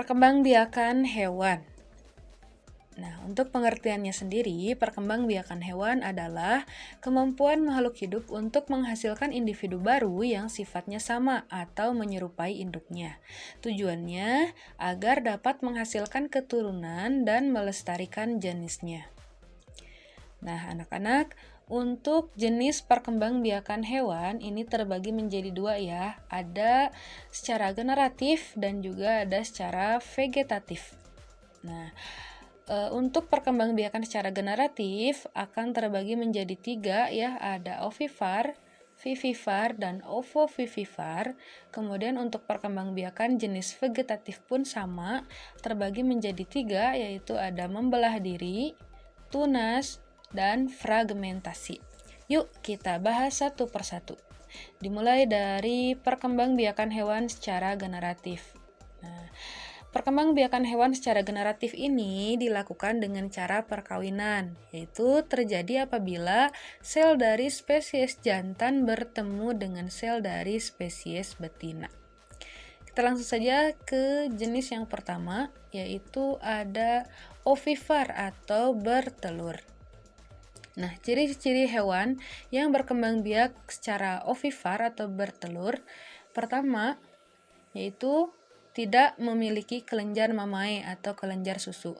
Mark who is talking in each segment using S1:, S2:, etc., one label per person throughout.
S1: Perkembangbiakan hewan. Nah, untuk pengertiannya sendiri, perkembangbiakan hewan adalah kemampuan makhluk hidup untuk menghasilkan individu baru yang sifatnya sama atau menyerupai induknya. Tujuannya agar dapat menghasilkan keturunan dan melestarikan jenisnya. Nah, anak-anak, untuk jenis perkembangbiakan hewan ini terbagi menjadi dua ya. Ada secara generatif dan juga ada secara vegetatif. Nah, untuk perkembangbiakan secara generatif akan terbagi menjadi tiga ya, ada ovivar, vivipar, dan ovovivipar. Kemudian untuk perkembangbiakan jenis vegetatif pun sama, terbagi menjadi tiga, yaitu ada membelah diri, tunas, dan fragmentasi. Yuk kita bahas satu persatu. Dimulai dari perkembangbiakan hewan secara generatif. Nah, perkembangbiakan hewan secara generatif ini dilakukan dengan cara perkawinan, yaitu terjadi apabila sel dari spesies jantan bertemu dengan sel dari spesies betina. Kita langsung saja ke jenis yang pertama, yaitu ada ovivar atau bertelur. Nah, ciri-ciri hewan yang berkembang biak secara ovivar atau bertelur, pertama, yaitu tidak memiliki kelenjar mamae atau kelenjar susu.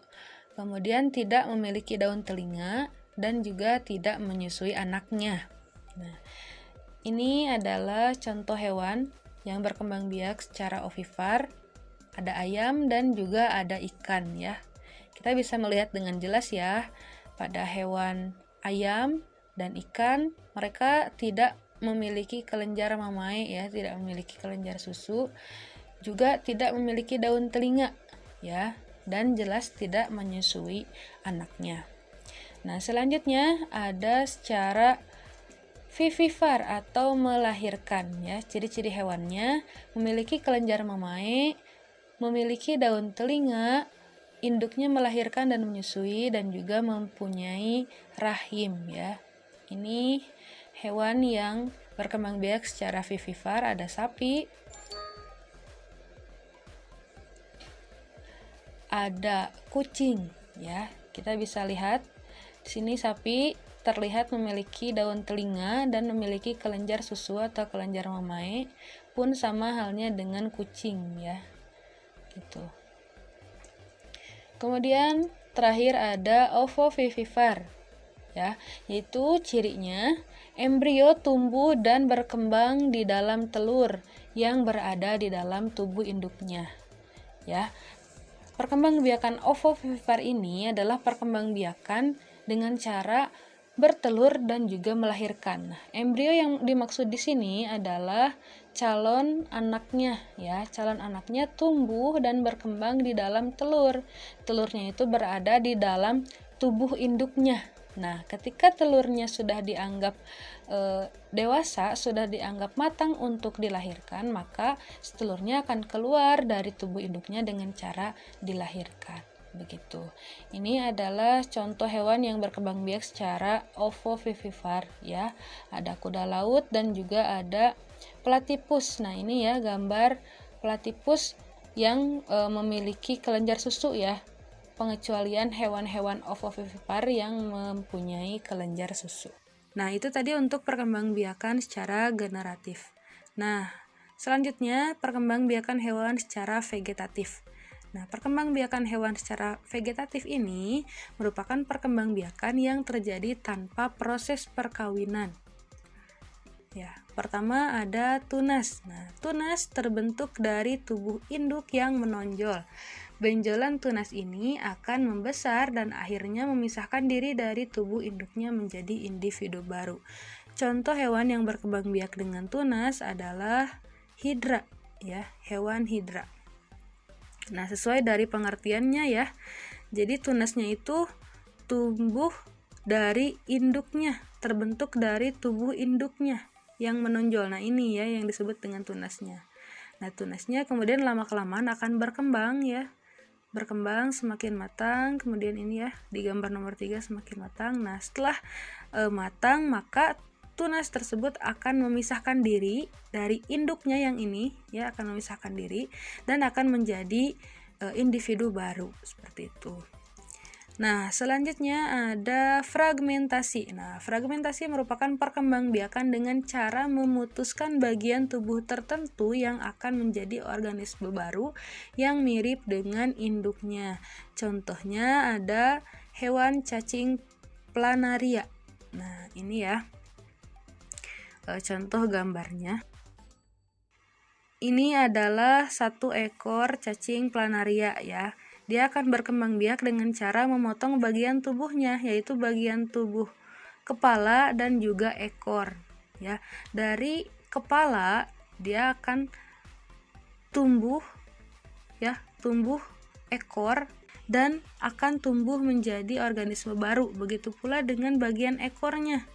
S1: Kemudian tidak memiliki daun telinga dan juga tidak menyusui anaknya. Nah, ini adalah contoh hewan yang berkembang biak secara ovivar. Ada ayam dan juga ada ikan ya. Kita bisa melihat dengan jelas ya, pada hewan ayam dan ikan mereka tidak memiliki kelenjar mamae ya, tidak memiliki kelenjar susu. Juga tidak memiliki daun telinga ya, dan jelas tidak menyusui anaknya. Nah, selanjutnya ada secara vivipar atau melahirkan ya. Ciri-ciri hewannya memiliki kelenjar mamae, memiliki daun telinga, induknya melahirkan dan menyusui, dan juga mempunyai rahim ya. Ini hewan yang berkembang biak secara vivipar, ada sapi, ada kucing ya. Kita bisa lihat di sini sapi terlihat memiliki daun telinga dan memiliki kelenjar susu atau kelenjar mamae, pun sama halnya dengan kucing ya. Gitu. Kemudian terakhir ada ovovivipar ya, yaitu cirinya embrio tumbuh dan berkembang di dalam telur yang berada di dalam tubuh induknya ya. Perkembangbiakan ovovivipar ini adalah perkembangbiakan dengan cara bertelur dan juga melahirkan. Nah, embrio yang dimaksud di sini adalah calon anaknya ya. Calon anaknya tumbuh dan berkembang di dalam telur. Telurnya itu berada di dalam tubuh induknya. Nah, ketika telurnya sudah dianggap dewasa, sudah dianggap matang untuk dilahirkan, maka telurnya akan keluar dari tubuh induknya dengan cara dilahirkan. Begitu. Ini adalah contoh hewan yang berkembang biak secara ovovivipar ya. Ada kuda laut dan juga ada platypus. Nah, ini ya gambar platypus yang memiliki kelenjar susu ya. Pengecualian hewan-hewan ovovivipar yang mempunyai kelenjar susu. Nah, itu tadi untuk perkembangbiakan secara generatif. Nah, selanjutnya perkembangbiakan hewan secara vegetatif. Nah, perkembangbiakan hewan secara vegetatif ini merupakan perkembangbiakan yang terjadi tanpa proses perkawinan. Ya, pertama ada tunas. Nah, tunas terbentuk dari tubuh induk yang menonjol. Benjolan tunas ini akan membesar dan akhirnya memisahkan diri dari tubuh induknya menjadi individu baru. Contoh hewan yang berkembang biak dengan tunas adalah hidra, ya, hewan hidra. Nah, sesuai dari pengertiannya ya. Jadi tunasnya itu tumbuh dari induknya, terbentuk dari tubuh induknya yang menonjol. Nah, ini ya yang disebut dengan tunasnya. Nah, tunasnya kemudian lama-kelamaan akan berkembang ya. Berkembang semakin matang, kemudian ini ya di gambar nomor 3 semakin matang. Nah, setelah matang maka tunas tersebut akan memisahkan diri dari induknya yang ini ya, akan memisahkan diri dan akan menjadi individu baru, seperti itu. Nah, selanjutnya ada fragmentasi. Nah, fragmentasi merupakan perkembangbiakan dengan cara memutuskan bagian tubuh tertentu yang akan menjadi organisme baru yang mirip dengan induknya. Contohnya ada hewan cacing planaria. Nah, ini ya contoh gambarnya. Ini adalah satu ekor cacing planaria ya. Dia akan berkembang biak dengan cara memotong bagian tubuhnya, yaitu bagian tubuh kepala dan juga ekor. Ya, dari kepala dia akan tumbuh ekor dan akan tumbuh menjadi organisme baru. Begitu pula dengan bagian ekornya.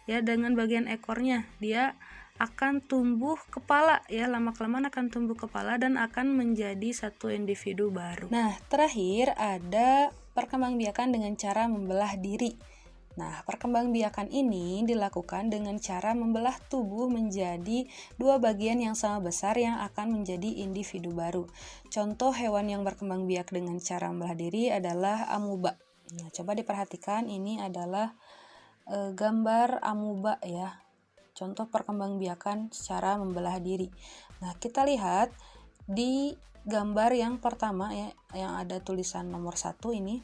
S1: Ya, dengan bagian ekornya dia akan tumbuh kepala ya, lama-kelamaan akan tumbuh kepala dan akan menjadi satu individu baru. Nah, terakhir ada perkembangbiakan dengan cara membelah diri. Nah, perkembangbiakan ini dilakukan dengan cara membelah tubuh menjadi dua bagian yang sama besar yang akan menjadi individu baru. Contoh hewan yang berkembang biak dengan cara membelah diri adalah amuba. Nah, coba diperhatikan, ini adalah gambar amuba ya. Contoh perkembangbiakan secara membelah diri. Nah, kita lihat di gambar yang pertama ya, yang ada tulisan nomor 1 ini.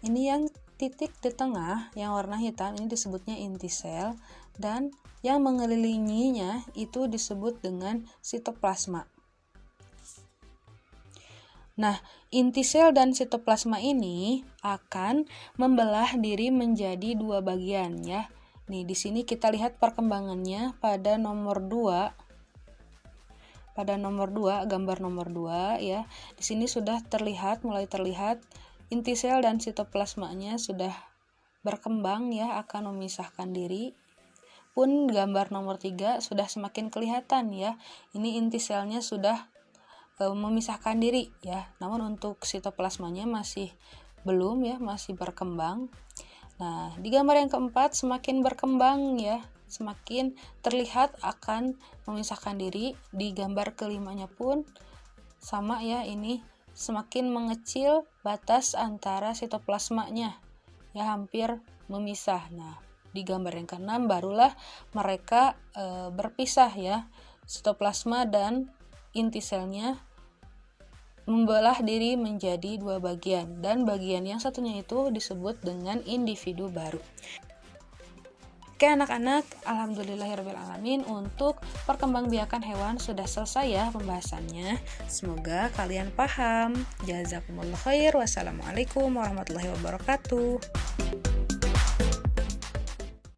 S1: Ini yang titik di tengah yang warna hitam ini disebutnya inti sel, dan yang mengelilinginya itu disebut dengan sitoplasma. Nah, inti sel dan sitoplasma ini akan membelah diri menjadi dua bagian ya. Nih, di sini kita lihat perkembangannya pada nomor 2. Pada nomor 2, gambar nomor 2 ya. Di sini sudah mulai terlihat inti sel dan sitoplasmanya sudah berkembang ya, akan memisahkan diri. Pun gambar nomor 3 sudah semakin kelihatan ya. Ini inti selnya sudah memisahkan diri ya. Namun untuk sitoplasmanya masih belum ya, masih berkembang. Nah, di gambar yang keempat semakin berkembang ya, semakin terlihat akan memisahkan diri. Di gambar kelimanya pun sama ya, ini semakin mengecil batas antara sitoplasmanya ya, hampir memisah. Nah, di gambar yang keenam barulah mereka berpisah ya, sitoplasma dan inti selnya membelah diri menjadi dua bagian, dan bagian yang satunya itu disebut dengan individu baru. Oke anak-anak, alhamdulillahirrahmanirrahim, untuk perkembangbiakan hewan sudah selesai ya pembahasannya. Semoga kalian paham. Jazakumullah khair. Wassalamualaikum warahmatullahi wabarakatuh.